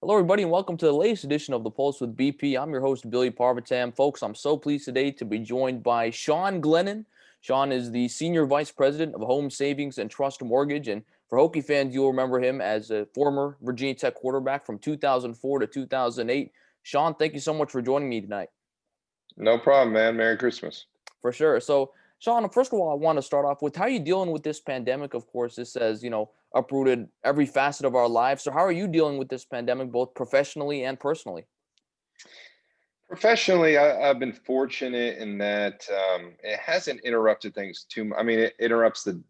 Hello, everybody, and welcome to the latest edition of the Pulse with BP. I'm your host, Billy Parvatam. Folks, I'm so pleased today to be joined by Sean Glennon. Sean is the Senior Vice President of Home Savings and Trust Mortgage. And for Hokie fans, you'll remember him as a former Virginia Tech quarterback from 2004 to 2008. Sean, thank you so much for joining me tonight. No problem, man. Merry Christmas. For sure. So, Sean, first of all, I want to start off with how are you dealing with this pandemic? Of course, this has, uprooted every facet of our lives. So, how are you dealing with this pandemic, both professionally and personally? Professionally, I've been fortunate in that it hasn't interrupted things too much. I mean, it interrupts the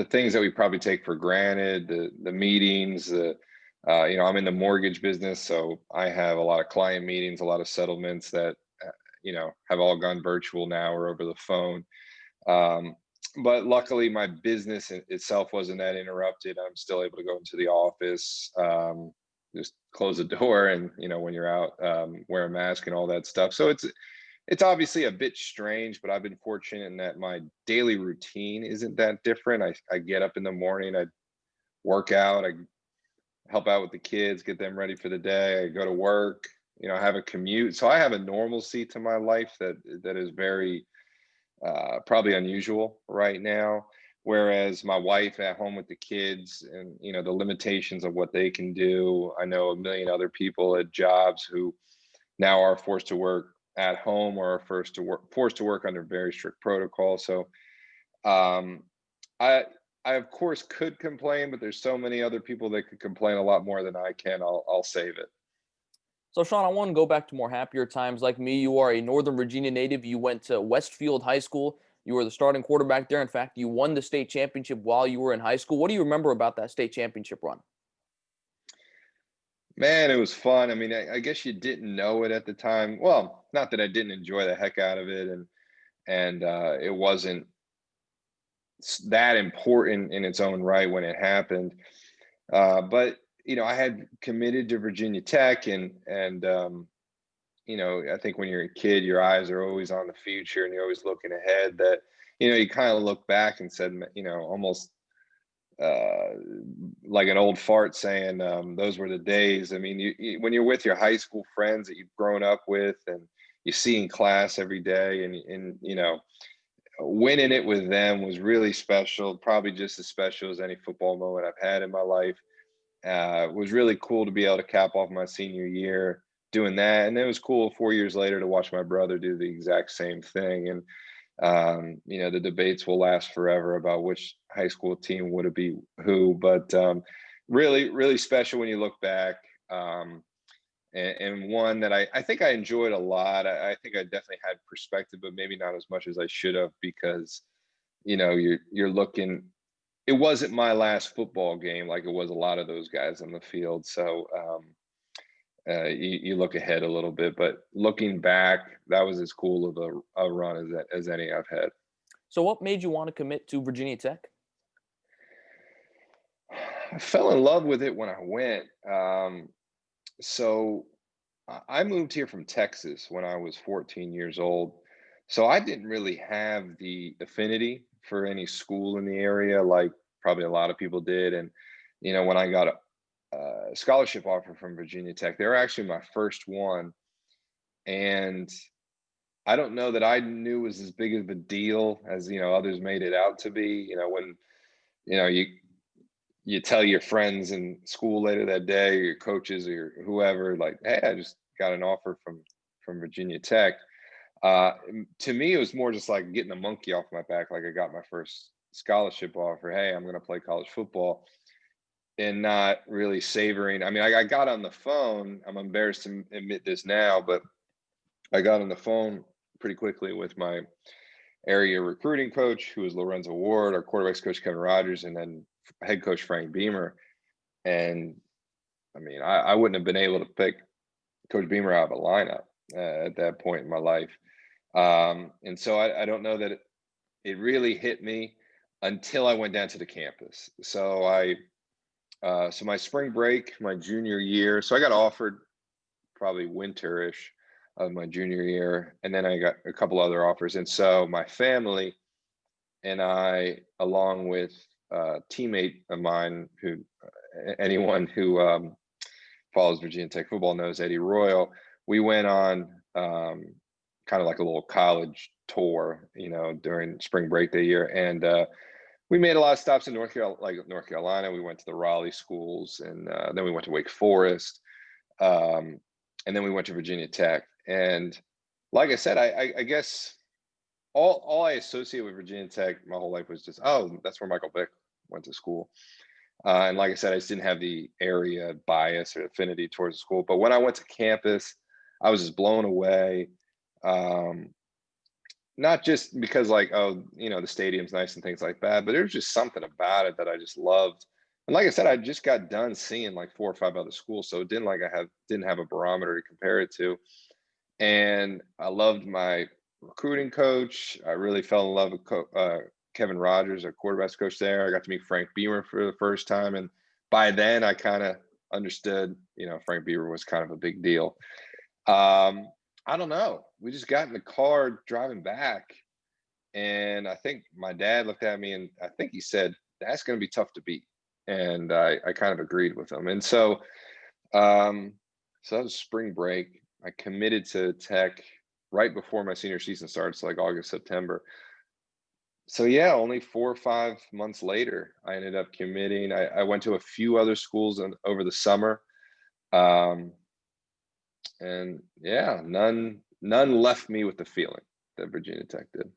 things that we probably take for granted, the meetings. I'm in the mortgage business, so I have a lot of client meetings, a lot of settlements that have all gone virtual now or over the phone. Um, but luckily, my business itself wasn't that interrupted. I'm still able to go into the office, just close the door, and when you're out, wear a mask and all that stuff. So it's obviously a bit strange, but I've been fortunate in that my daily routine isn't that different. I get up in the morning, I work out, I help out with the kids, get them ready for the day. I go to work. I have a commute, so I have a normalcy to my life that is very probably unusual right now. Whereas my wife at home with the kids and the limitations of what they can do. I know a million other people at jobs who now are forced to work at home or are forced to work under very strict protocol. So um, I I of course could complain, but there's so many other people that could complain a lot more than I can. I'll save it. So, Sean, I want to go back to more happier times. Like me, you are a Northern Virginia native. You went to Westfield High School. You were the starting quarterback there. In fact, you won the state championship while you were in high school. What do you remember about that state championship run? Man, it was fun. I mean, I guess you didn't know it at the time. Well, not that I didn't enjoy the heck out of it, and it wasn't that important in its own right when it happened. But I had committed to Virginia Tech, and I think when you're a kid, your eyes are always on the future, and you're always looking ahead. That you kind of look back and said, almost uh, like an old fart saying, those were the days. I mean, when you're with your high school friends that you've grown up with and you see in class every day, and winning it with them was really special, probably just as special as any football moment I've had in my life. It was really cool to be able to cap off my senior year doing that. And it was cool 4 years later to watch my brother do the exact same thing. And the debates will last forever about which high school team would it be who, but really, really special when you look back. And one that I think I enjoyed a lot. I think I definitely had perspective, but maybe not as much as I should have because you're looking. It wasn't my last football game like it was a lot of those guys on the field. So you look ahead a little bit, but looking back, that was as cool of a run as any I've had. So, what made you want to commit to Virginia Tech? I fell in love with it when I went. So I moved here from Texas when I was 14 years old. So I didn't really have the affinity for any school in the area like probably a lot of people did. And when I got a scholarship offer from Virginia Tech, they were actually my first one. And I don't know that I knew it was as big of a deal as others made it out to be. When you know you tell your friends in school later that day, or your coaches or whoever, like, "Hey, I just got an offer from Virginia Tech." To me, it was more just like getting a monkey off my back. Like I got my first scholarship offer. Hey, I'm going to play college football, and not really savoring. I mean, I got on the phone. I'm embarrassed to admit this now, but I got on the phone pretty quickly with my area recruiting coach, who was Lorenzo Ward, our quarterbacks coach Kevin Rogers, and then head coach Frank Beamer. And I mean, I wouldn't have been able to pick Coach Beamer out of a lineup at that point in my life. And so I don't know that it really hit me until I went down to the campus. So my spring break, my junior year, so I got offered probably winterish of my junior year, and then I got a couple other offers. And so my family and I, along with a teammate of mine, who anyone who follows Virginia Tech football knows Eddie Royal. We went on kind of like a little college tour, during spring break that year, and we made a lot of stops in North Carolina. We went to the Raleigh schools, and then we went to Wake Forest, and then we went to Virginia Tech. And like I said, I guess all I associate with Virginia Tech my whole life was just, oh, that's where Michael Vick went to school. And like I said, I just didn't have the area bias or affinity towards the school. But when I went to campus, I was just blown away. Not just because the stadium's nice and things like that, but there's just something about it that I just loved. And like I said, I just got done seeing like 4 or 5 other schools, so it didn't have a barometer to compare it to. And I loved my recruiting coach. I really fell in love with Kevin Rogers, our quarterbacks coach there. I got to meet Frank Beamer for the first time, and by then I kind of understood, Frank Beamer was kind of a big deal. I don't know. We just got in the car driving back, and I think my dad looked at me and I think he said, "That's going to be tough to beat." And I kind of agreed with him. And so that was spring break. I committed to Tech right before my senior season starts, like August, September. So yeah, only 4 or 5 months later, I ended up committing. I went to a few other schools over the summer. And yeah, none left me with the feeling that Virginia Tech did.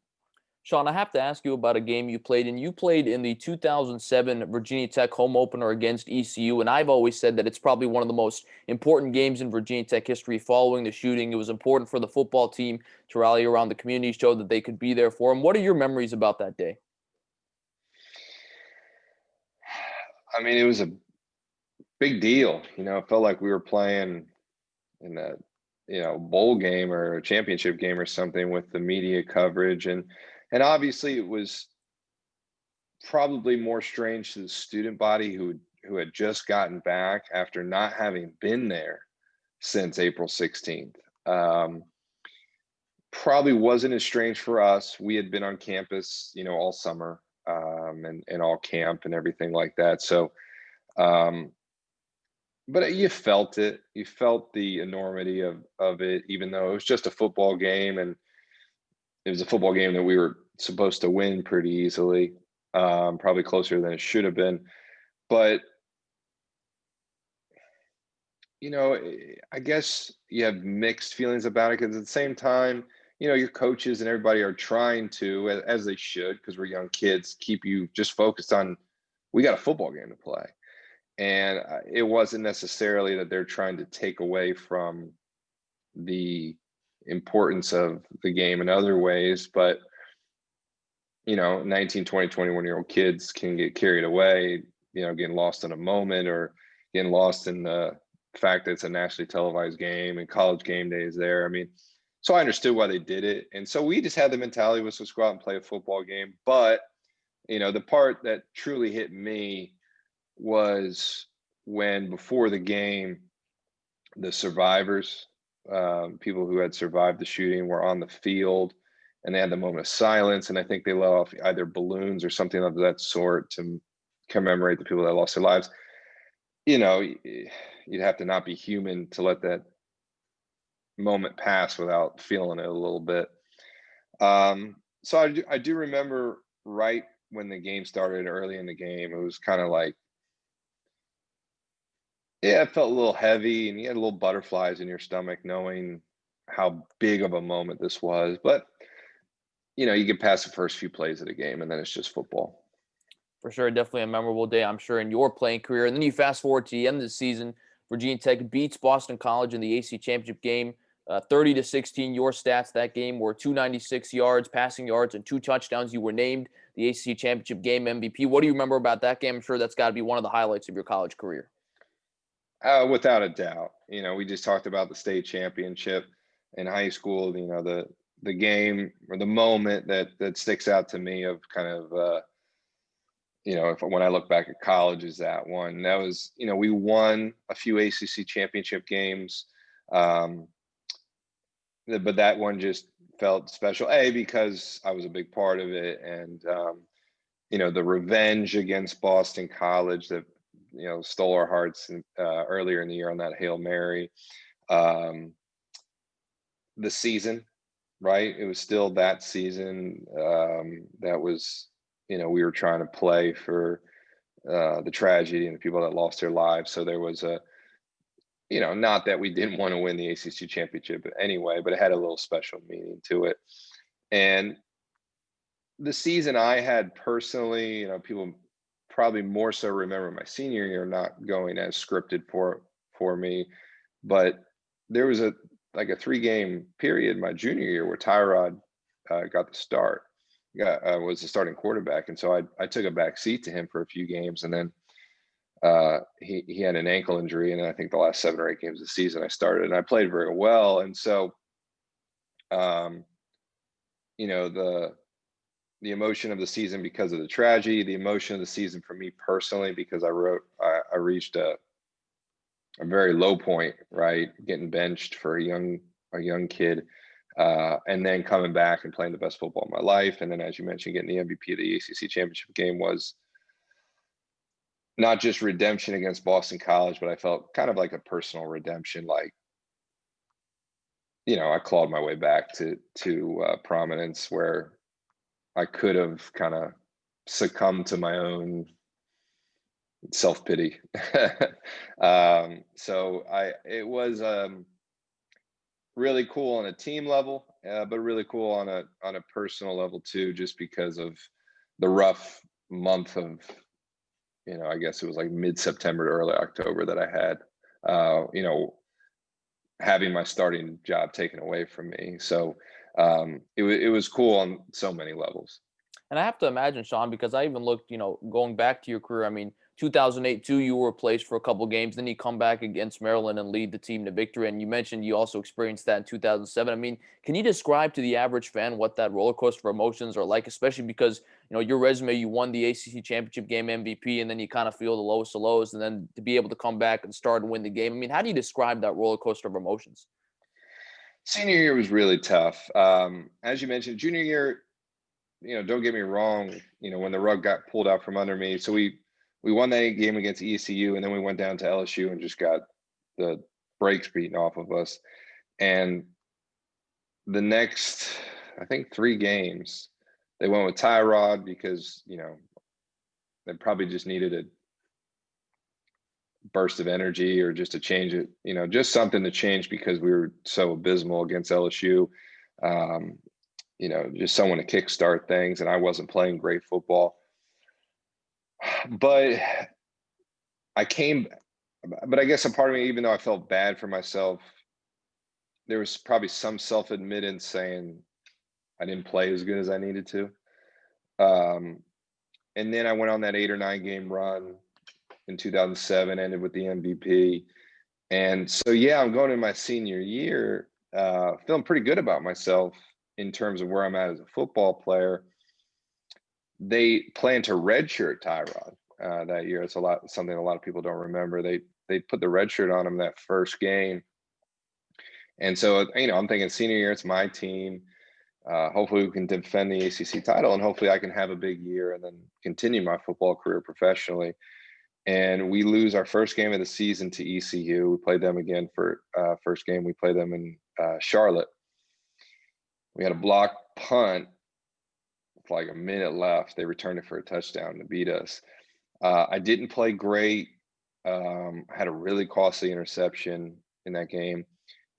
Sean, I have to ask you about a game you played in. You played in the 2007 Virginia Tech home opener against ECU, and I've always said that it's probably one of the most important games in Virginia Tech history following the shooting. It was important for the football team to rally around the community, show that they could be there for them. What are your memories about that day? I mean, it was a big deal. It felt like we were playing in a bowl game or a championship game or something with the media coverage. And obviously it was probably more strange to the student body who had just gotten back after not having been there since April 16th. Probably wasn't as strange for us. We had been on campus, all summer, and all camp and everything like that. So, but you felt it. You felt the enormity of it, even though it was just a football game, and it was a football game that we were supposed to win pretty easily, probably closer than it should have been. But I guess you have mixed feelings about it because at the same time, your coaches and everybody are trying to, as they should, because we're young kids, keep you just focused on, we got a football game to play. And it wasn't necessarily that they're trying to take away from the importance of the game in other ways, but 19, 20, 21-year-old kids can get carried away, getting lost in a moment or getting lost in the fact that it's a nationally televised game and College game day is there. I mean, so I understood why they did it. And so we just had the mentality was to go out and play a football game. But, the part that truly hit me was when before the game, the survivors, people who had survived the shooting were on the field and they had the moment of silence. And I think they let off either balloons or something of that sort to commemorate the people that lost their lives. You'd have to not be human to let that moment pass without feeling it a little bit. So I do remember right when the game started early in the game, it was kind of like, yeah, it felt a little heavy and you had little butterflies in your stomach knowing how big of a moment this was. But, you get past the first few plays of the game and then it's just football. For sure, definitely a memorable day, I'm sure, in your playing career. And then you fast forward to the end of the season, Virginia Tech beats Boston College in the AC championship game, 30-16. Your stats that game were 296 yards, passing yards, and 2 touchdowns. You were named the AC championship game MVP. What do you remember about that game? I'm sure that's got to be one of the highlights of your college career. Without a doubt. We just talked about the state championship in high school. The game or the moment that sticks out to me of kind of when I look back at college is that one. That was, we won a few ACC championship games, but that one just felt special. Because I was a big part of it, and the revenge against Boston College that stole our hearts earlier in the year on that Hail Mary. Um, the season, right? It was still that season that was, we were trying to play for the tragedy and the people that lost their lives. So there was not that we didn't want to win the ACC championship anyway, but it had a little special meaning to it. And the season I had personally, people probably more so remember my senior year not going as scripted for me, but there was a 3-game period my junior year where Tyrod got the start, was the starting quarterback, and so I took a back seat to him for a few games, and then he had an ankle injury, and I think the last 7 or 8 games of the season I started, and I played very well, and so the emotion of the season because of the tragedy, the emotion of the season for me personally because I reached a very low point, right? Getting benched for a young kid, and then coming back and playing the best football of my life, and then as you mentioned, getting the MVP of the ACC championship game was not just redemption against Boston College, but I felt kind of like a personal redemption. Like, I clawed my way back to prominence where I could have kind of succumbed to my own self-pity. So it was really cool on a team level, but really cool on a personal level too, just because of the rough month of, I guess it was like mid-September to early October that I had, having my starting job taken away from me. So it was cool on so many levels. And I have to imagine, Sean, because I even looked, going back to your career. I mean, 2008, too, you were replaced for a couple games. Then you come back against Maryland and lead the team to victory. And you mentioned you also experienced that in 2007. I mean, can you describe to the average fan what that roller coaster of emotions are like, especially because, your resume, you won the ACC championship game MVP, and then you kind of feel the lowest of lows, and then to be able to come back and start and win the game. I mean, how do you describe that roller coaster of emotions? Senior year was really tough. As you mentioned, junior year, don't get me wrong, when the rug got pulled out from under me. So we won that game against ECU, and then we went down to LSU and just got the brakes beaten off of us. And the next, I think 3 games, they went with Tyrod because, they probably just needed a burst of energy or just to change it, just something to change because we were so abysmal against LSU. Just someone to kickstart things, and I wasn't playing great football. But I guess a part of me, even though I felt bad for myself, there was probably some self-admittance saying I didn't play as good as I needed to. And then I went on that 8 or 9 game run in 2007, ended with the MVP. And so, yeah, I'm going in my senior year, feeling pretty good about myself in terms of where I'm at as a football player. They plan to redshirt Tyrod that year. It's something a lot of people don't remember. They put the red shirt on him that first game. And so, I'm thinking senior year, it's my team. Hopefully we can defend the ACC title, and hopefully I can have a big year and then continue my football career professionally. And we lose our first game of the season to ECU. We played them again for first game. We played them in Charlotte. We had a block punt with like a minute left. They returned it for a touchdown to beat us. I didn't play great. Had a really costly interception in that game.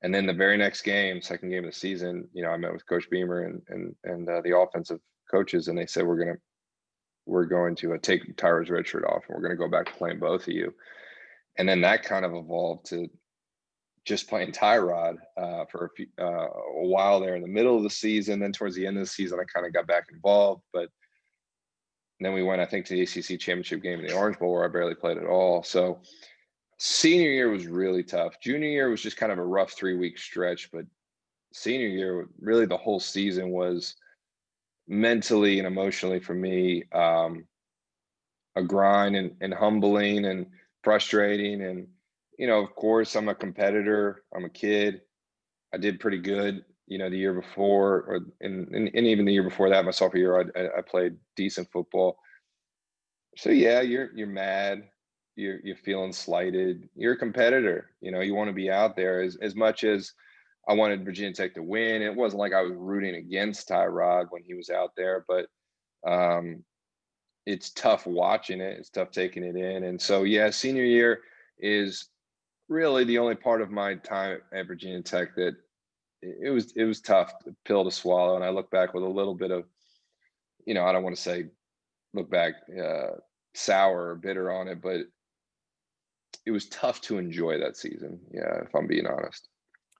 And then the very next game, second game of the season, I met with Coach Beamer and the offensive coaches, and they said we're going to take Tyrod's red shirt off, and we're going to go back to playing both of you. And then that kind of evolved to just playing Tyrod for a while there in the middle of the season. Then towards the end of the season, I kind of got back involved. But then we went, I think, to the ACC championship game in the Orange Bowl, where I barely played at all. So senior year was really tough. Junior year was just kind of a rough 3-week stretch. But senior year, really the whole season was mentally and emotionally for me a grind and humbling and frustrating. And of course, I'm a competitor. I'm a kid. I did pretty good the year before, and even the year before that, my sophomore year, I played decent football. So yeah, you're mad, you're feeling slighted. You're a competitor. You want to be out there as much as I wanted Virginia Tech to win. It wasn't like I was rooting against Tyrod when he was out there, but um, it's tough watching it. It's tough taking it in. And so, yeah, senior year is really the only part of my time at Virginia Tech that it was tough pill to swallow. And I look back with a little bit of, I don't want to say look back sour or bitter on it, but it was tough to enjoy that season. Yeah, if I'm being honest.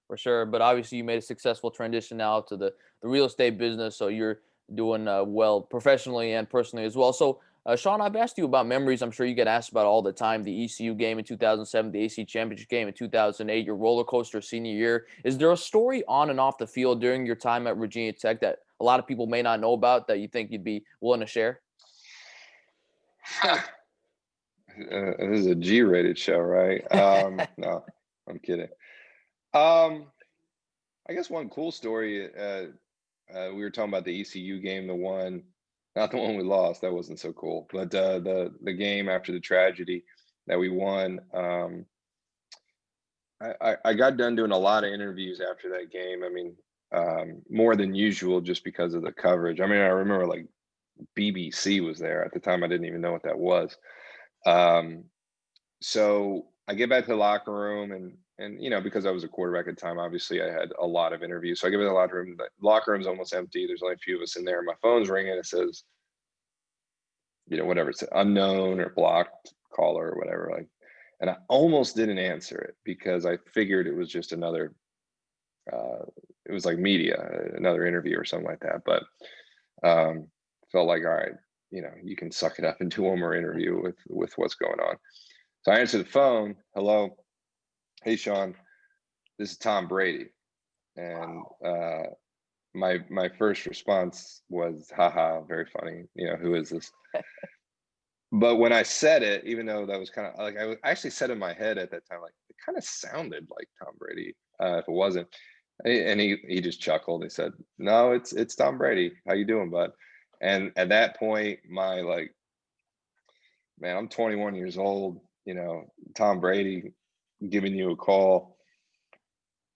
For sure. But obviously, you made a successful transition now to the real estate business. So you're doing well professionally and personally as well. So, Sean, I've asked you about memories. I'm sure you get asked about all the time. The ECU game in 2007, the AC Championship game in 2008, your roller coaster senior year. Is there a story on and off the field during your time at Virginia Tech that a lot of people may not know about that you think you'd be willing to share? This is a G-rated show, right? No, I'm kidding. Um, I guess one cool story. We were talking about the ECU game, not the one we lost. That wasn't so cool, but the game after the tragedy that we won. I got done doing a lot of interviews after that game. I mean, more than usual, just because of the coverage. I mean, I remember like BBC was there at the time. I didn't even know what that was. Um, so I get back to the locker room and because I was a quarterback at the time, obviously I had a lot of interviews. So I get back to the locker room. The locker room's almost empty. There's only a few of us in there. My phone's ringing. It says, whatever it's unknown or blocked caller or whatever. Like, and I almost didn't answer it because I figured it was just another. It was like media, another interview or something like that. But felt like, all right, you can suck it up and do one more interview with what's going on. So I answered the phone. Hello. Hey, Sean, this is Tom Brady. And my first response was, haha, very funny. Who is this? But when I said it, even though that was kind of like, I actually said in my head at that time, like, it kind of sounded like Tom Brady if it wasn't. And he just chuckled. He said, no, it's Tom Brady. How you doing, bud? And at that point, my like, man, I'm 21 years old, Tom Brady giving you a call.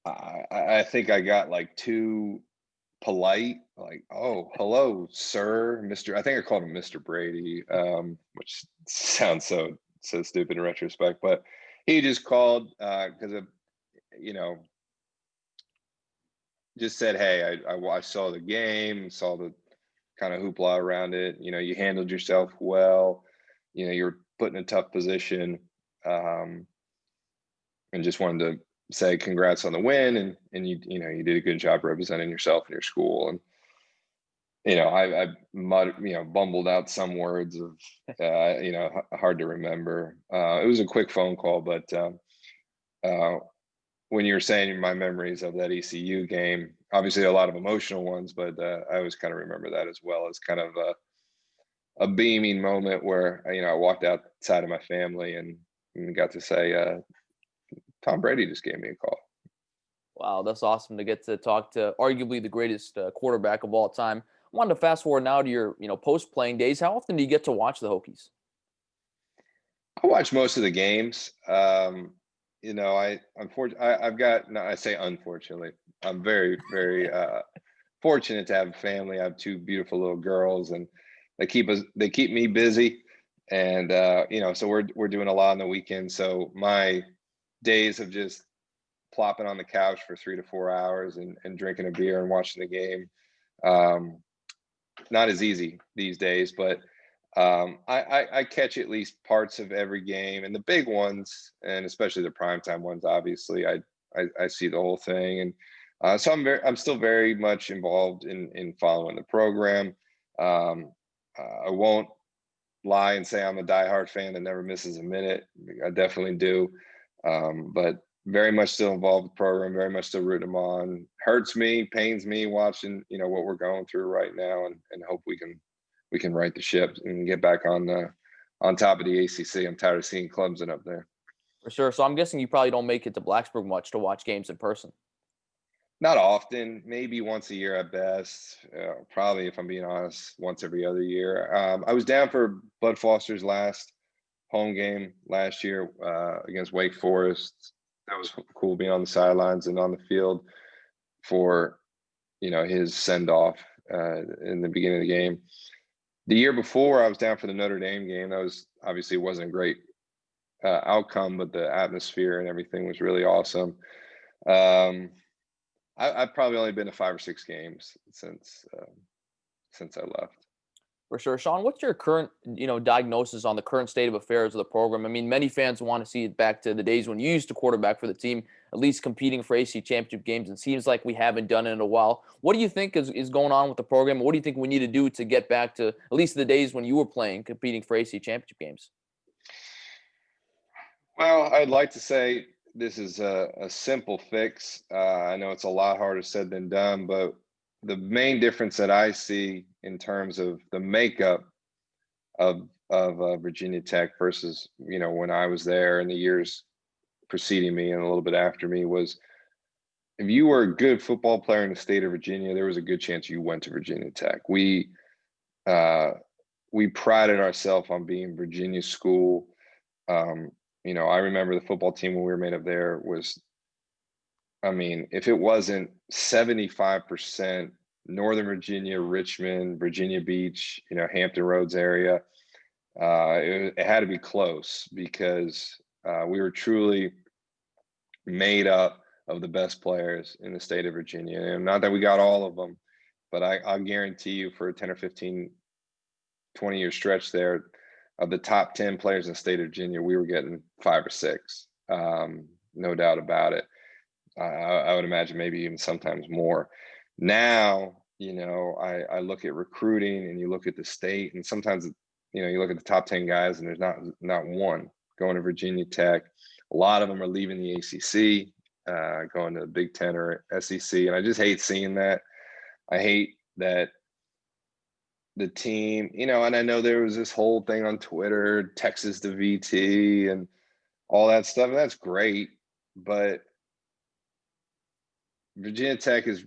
I think I got like too polite, like, oh, hello, sir, Mr. I think I called him Mr. Brady, which sounds so stupid in retrospect, but he just called because of, just said, hey, I saw the game, saw the kind of hoopla around it. You handled yourself well. You're put in a tough position, and just wanted to say congrats on the win, and you did a good job representing yourself and your school. And I bumbled out some words of hard to remember. It was a quick phone call, but when you were saying my memories of that ECU game, obviously a lot of emotional ones, but I always kind of remember that as well as kind of a beaming moment where I walked outside of my family and got to say Tom Brady just gave me a call. Wow, that's awesome to get to talk to arguably the greatest quarterback of all time. I wanted to fast forward now to your post-playing days. How often do you get to watch the Hokies? I watch most of the games. I've got, no, I say unfortunately, I'm very, very fortunate to have a family. I have two beautiful little girls, and they keep me busy. And so we're doing a lot on the weekend. So my days of just plopping on the couch for 3 to 4 hours and drinking a beer and watching the game, not as easy these days, but I catch at least parts of every game, and the big ones, and especially the primetime ones. Obviously, I see the whole thing, and so I'm still very much involved in following the program. I won't lie and say I'm a diehard fan that never misses a minute. I definitely do, but very much still involved with the program. Very much still rooting them on. Hurts me, pains me watching what we're going through right now, and hope we can right the ship and get back on top of the ACC. I'm tired of seeing Clemson up there. For sure. So I'm guessing you probably don't make it to Blacksburg much to watch games in person. Not often, maybe once a year at best. Probably, if I'm being honest, once every other year. I was down for Bud Foster's last home game last year against Wake Forest. That was cool being on the sidelines and on the field for, his send off in the beginning of the game. The year before, I was down for the Notre Dame game. That was obviously wasn't a great outcome, but the atmosphere and everything was really awesome. I've probably only been to 5 or 6 games since I left. For sure. Sean, what's your current, diagnosis on the current state of affairs of the program? I mean, many fans want to see it back to the days when you used to quarterback for the team, at least competing for AC championship games. It seems like we haven't done it in a while. What do you think is going on with the program? What do you think we need to do to get back to at least the days when you were playing, competing for AC championship games? Well, I'd like to say this is a simple fix. I know it's a lot harder said than done, but the main difference that I see in terms of the makeup of Virginia Tech versus when I was there in the years preceding me and a little bit after me was, if you were a good football player in the state of Virginia, there was a good chance you went to Virginia Tech. We prided ourselves on being Virginia school. I remember the football team when we were made up there was, if it wasn't 75% Northern Virginia, Richmond, Virginia Beach, Hampton Roads area, it had to be close because we were truly made up of the best players in the state of Virginia. And not that we got all of them, but I guarantee you for a 10 or 15, 20-year stretch there, of the top 10 players in the state of Virginia, we were getting 5 or 6, no doubt about it. I would imagine maybe even sometimes more. Now, I look at recruiting and you look at the state, and sometimes, you look at the top 10 guys and there's not one going to Virginia Tech. A lot of them are leaving the ACC, going to the Big Ten or SEC. And I just hate seeing that. I hate that the team, and I know there was this whole thing on Twitter, Texas to VT and all that stuff. And that's great. But Virginia Tech is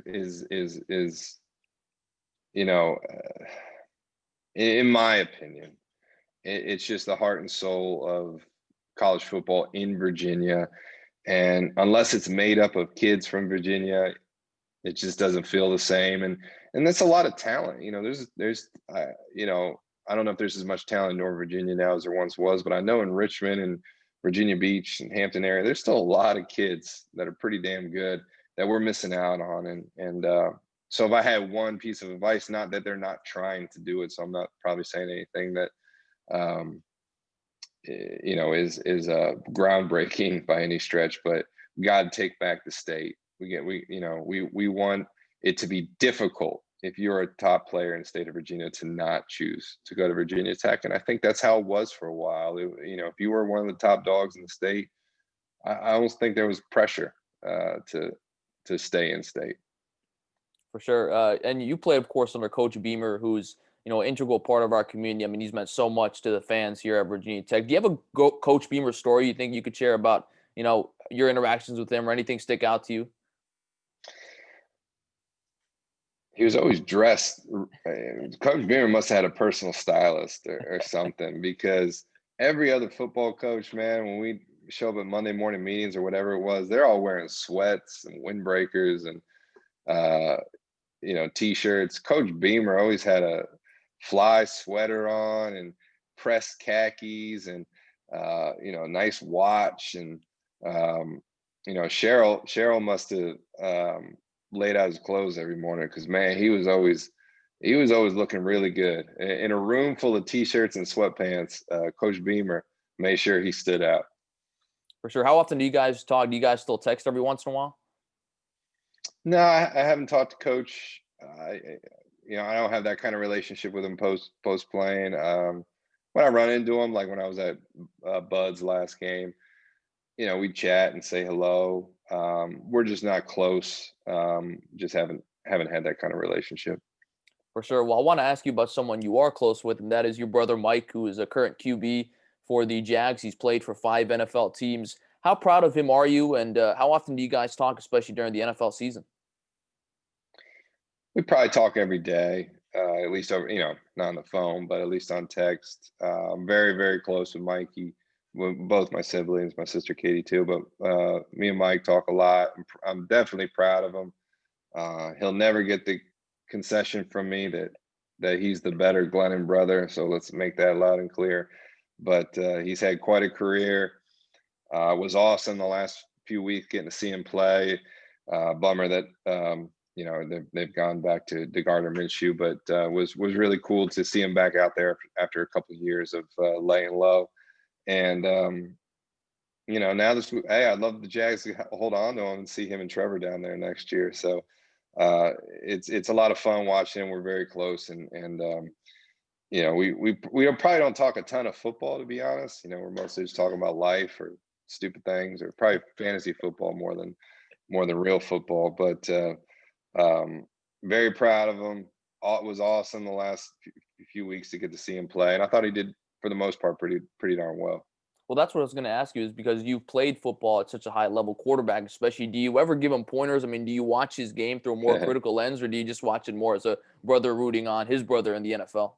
in my opinion, it's just the heart and soul of college football in Virginia. And unless it's made up of kids from Virginia, it just doesn't feel the same. And that's a lot of talent. There's I don't know if there's as much talent in Northern Virginia now as there once was, but I know in Richmond and Virginia Beach and Hampton area, there's still a lot of kids that are pretty damn good that we're missing out on. So if I had one piece of advice, not that they're not trying to do it, so I'm not probably saying anything that is groundbreaking by any stretch, but we got to take back the state. We want it to be difficult if you're a top player in the state of Virginia to not choose to go to Virginia Tech. And I think that's how it was for a while. If you were one of the top dogs in the state, I almost think there was pressure to stay in state. For sure. And you play, of course, under Coach Beamer, who's, an integral part of our community. I mean, he's meant so much to the fans here at Virginia Tech. Do you have a Coach Beamer story you think you could share about, your interactions with him or anything stick out to you? He was always dressed. Coach Beamer must have had a personal stylist or something, because every other football coach, man, when we show up at Monday morning meetings or whatever it was, they're all wearing sweats and windbreakers and, T-shirts. Coach Beamer always had a fly sweater on and pressed khakis and, nice watch. And, Cheryl must have laid out his clothes every morning, because, man, he was always looking really good. In a room full of T-shirts and sweatpants, Coach Beamer made sure he stood out. For sure. How often do you guys talk? Do you guys still text every once in a while? No, I haven't talked to Coach. I don't have that kind of relationship with him post playing. When I run into him, like when I was at Bud's last game, we chat and say hello. We're just not close. Just haven't had that kind of relationship. For sure. Well, I want to ask you about someone you are close with, and that is your brother Mike, who is a current QB for the Jags. He's played for 5 NFL teams. How proud of him are you, and how often do you guys talk, especially during the NFL season? We probably talk every day. at least over, not on the phone, but at least on text. I'm very, very close with Mikey, with both my siblings, my sister Katie too. But me and Mike talk a lot. I'm definitely proud of him. He'll never get the concession from me that he's the better Glennon brother. So let's make that loud and clear. But he's had quite a career. Was awesome the last few weeks getting to see him play. Bummer that they've gone back to Gardner Minshew, but was really cool to see him back out there after a couple of years of laying low. And now hey, I'd love the Jags to hold on to him and see him and Trevor down there next year. So it's a lot of fun watching him. We're very close, and we probably don't talk a ton of football, to be honest. We're mostly just talking about life or stupid things, or probably fantasy football more than real football. But very proud of him. It was awesome the last few weeks to get to see him play, and I thought he did for the most part pretty darn well. Well, that's what I was going to ask you, is because you've played football at such a high level, quarterback especially. Do you ever give him pointers? I mean, do you watch his game through a more critical lens, or do you just watch it more as a brother rooting on his brother in the NFL?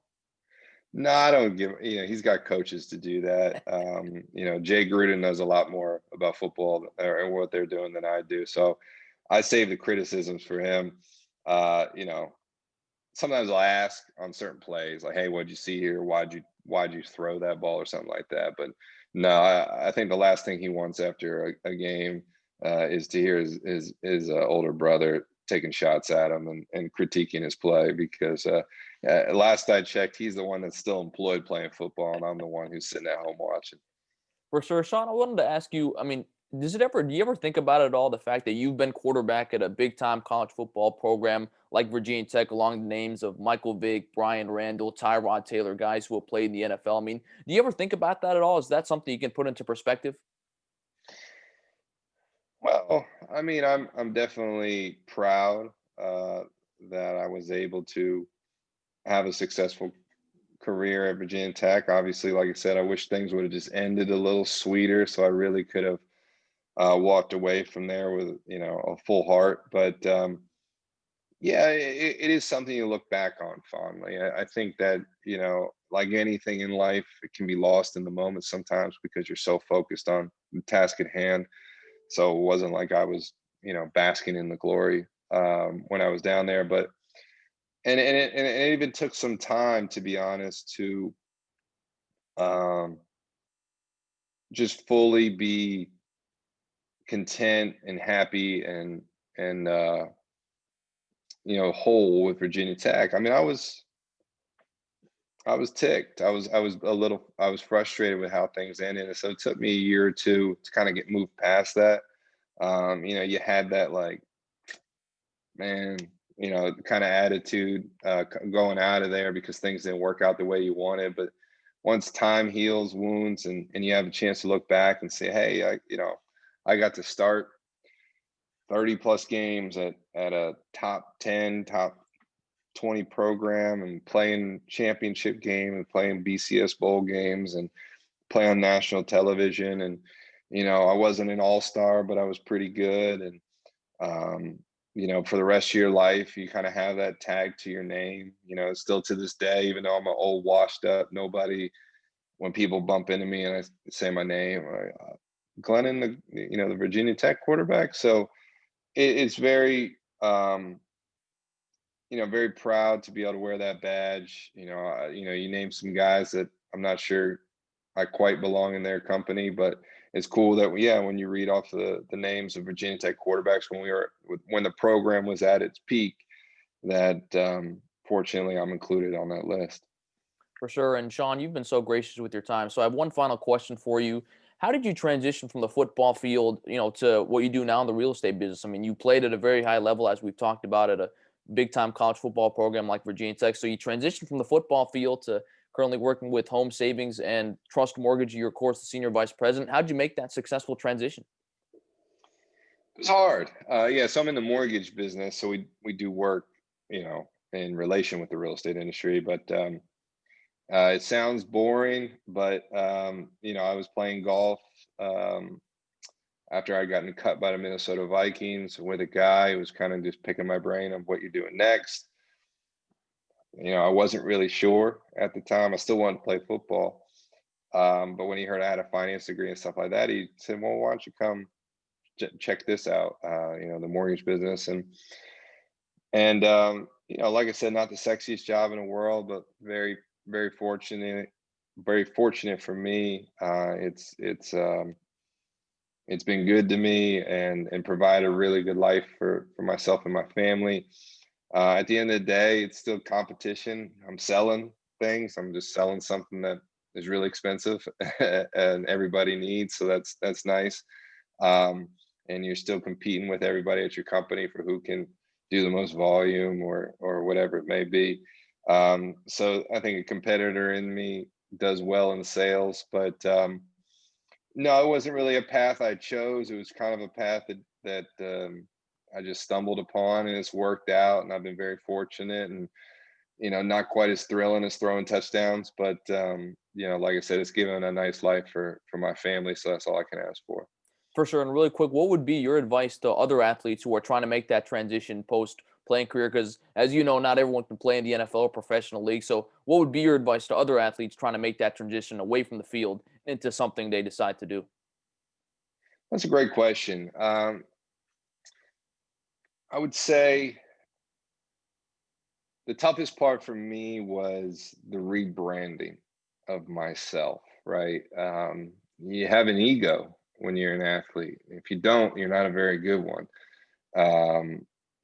No, I don't give. He's got coaches to do that. Jay Gruden knows a lot more about football and what they're doing than I do. So I save the criticisms for him. Sometimes I'll ask on certain plays, like, "Hey, what'd you see here? Why'd you throw that ball?" or something like that. But no, I think the last thing he wants after a game is to hear his older brother taking shots at him and critiquing his play, because last I checked, he's the one that's still employed playing football, and I'm the one who's sitting at home watching. For sure. Sean, I wanted to ask you, I mean, do you ever think about it at all, the fact that you've been quarterback at a big time college football program like Virginia Tech, along the names of Michael Vick, Brian Randall, Tyrod Taylor, guys who have played in the NFL? I mean, do you ever think about that at all? Is that something you can put into perspective? Well, I mean, I'm definitely proud that I was able to have a successful career at Virginia Tech. Obviously, like I said, I wish things would have just ended a little sweeter, so I really could have walked away from there with a full heart. But yeah, it is something you look back on fondly. I think that like anything in life, it can be lost in the moment sometimes because you're so focused on the task at hand. So it wasn't like I was basking in the glory when I was down there. But it even took some time, to be honest, to um, just fully be content and happy and whole with Virginia Tech. I mean, I was ticked. I was frustrated with how things ended. And so it took me a year or two to kind of get moved past that. You had that, like, man, kind of attitude going out of there because things didn't work out the way you wanted. But once time heals wounds, and you have a chance to look back and say, hey, I got to start 30 plus games at a top 10, top 20 program, and playing championship game and playing BCS bowl games and play on national television. And, I wasn't an all-star, but I was pretty good. And, for the rest of your life, you kind of have that tag to your name, still to this day, even though I'm an old washed up, nobody, when people bump into me and I say my name, Glennon, the Virginia Tech quarterback. So it's very, very proud to be able to wear that badge. You name some guys that I'm not sure I quite belong in their company, but it's cool that when you read off the names of Virginia Tech quarterbacks when the program was at its peak, that fortunately I'm included on that list. For sure. And Sean, you've been so gracious with your time. So I have one final question for you. How did you transition from the football field, to what you do now in the real estate business? I mean, you played at a very high level, as we've talked about, at a big time college football program like Virginia Tech. So you transitioned from the football field to currently working with Home Savings and Trust Mortgage. You're, of course, the senior vice president. How did you make that successful transition? It was hard. So I'm in the mortgage business, so we do work, in relation with the real estate industry. But it sounds boring, but I was playing golf after I gotten cut by the Minnesota Vikings with a guy who was kind of just picking my brain of what you're doing next. I wasn't really sure at the time. I still wanted to play football. But when he heard I had a finance degree and stuff like that, he said, "Well, why don't you come check this out? The mortgage business." And like I said, not the sexiest job in the world, but very, very fortunate. Very fortunate for me. It's been good to me and provide a really good life for myself and my family. At the end of the day, it's still competition. I'm selling things. I'm just selling something that is really expensive and everybody needs. So that's nice. Um, and you're still competing with everybody at your company for who can do the most volume or whatever it may be. So I think a competitor in me does well in sales, but no, it wasn't really a path I chose. It was kind of a path that I just stumbled upon, and it's worked out. And I've been very fortunate, and not quite as thrilling as throwing touchdowns, but like I said, it's given a nice life for my family. So that's all I can ask for. For sure. And really quick, what would be your advice to other athletes who are trying to make that transition post playing career? Because as you know, not everyone can play in the NFL or professional league. So what would be your advice to other athletes trying to make that transition away from the field into something they decide to do? That's a great question. I would say the toughest part for me was the rebranding of myself, right? You have an ego when you're an athlete. If you don't, you're not a very good one.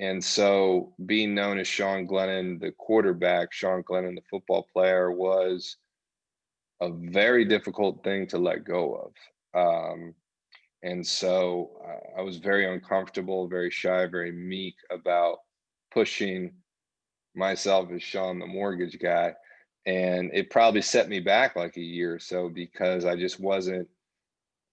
And so being known as Sean Glennon, the quarterback, Sean Glennon, the football player, was a very difficult thing to let go of. And so I was very uncomfortable, very shy, very meek about pushing myself as Sean, the mortgage guy. And it probably set me back like a year or so because I just wasn't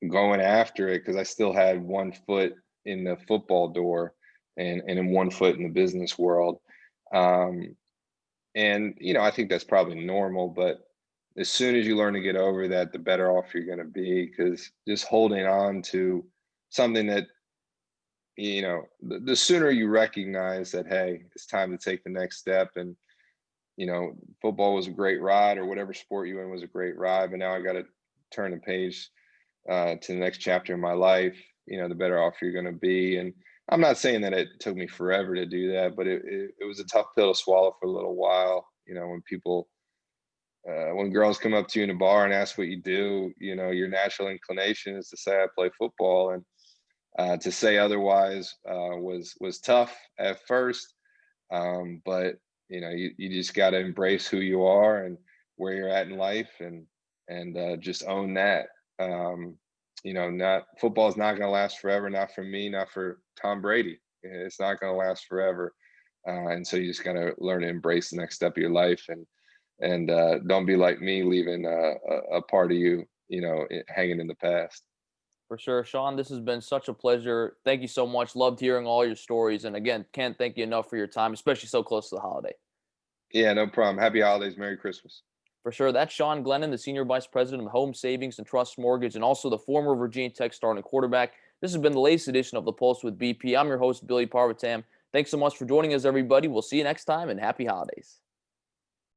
going after it because I still had one foot in the football door and in one foot in the business world. Um, and I think that's probably normal, but as soon as you learn to get over that, the better off you're going to be because just holding on to something that, the sooner you recognize that, hey, it's time to take the next step. And football was a great ride, or whatever sport you in was a great ride, but now I got to turn the page to the next chapter in my life. The better off you're going to be. And I'm not saying that it took me forever to do that, but it was a tough pill to swallow for a little while. When girls come up to you in a bar and ask what you do, your natural inclination is to say I play football, and to say otherwise was tough at first. But you just got to embrace who you are and where you're at in life, and just own that. Not football is not going to last forever. Not for me. Not for Tom Brady. It's not going to last forever. And so you just got to learn to embrace the next step of your life, and don't be like me, leaving a part of you, hanging in the past. For sure. Sean, this has been such a pleasure. Thank you so much. Loved hearing all your stories. And again, can't thank you enough for your time, especially so close to the holiday. Yeah, no problem. Happy holidays. Merry Christmas. For sure. That's Sean Glennon, the Senior Vice President of Home Savings and Trust Mortgage, and also the former Virginia Tech starting quarterback. This has been the latest edition of The Pulse with BP. I'm your host, Billy Parvatam. Thanks so much for joining us, everybody. We'll see you next time, and happy holidays.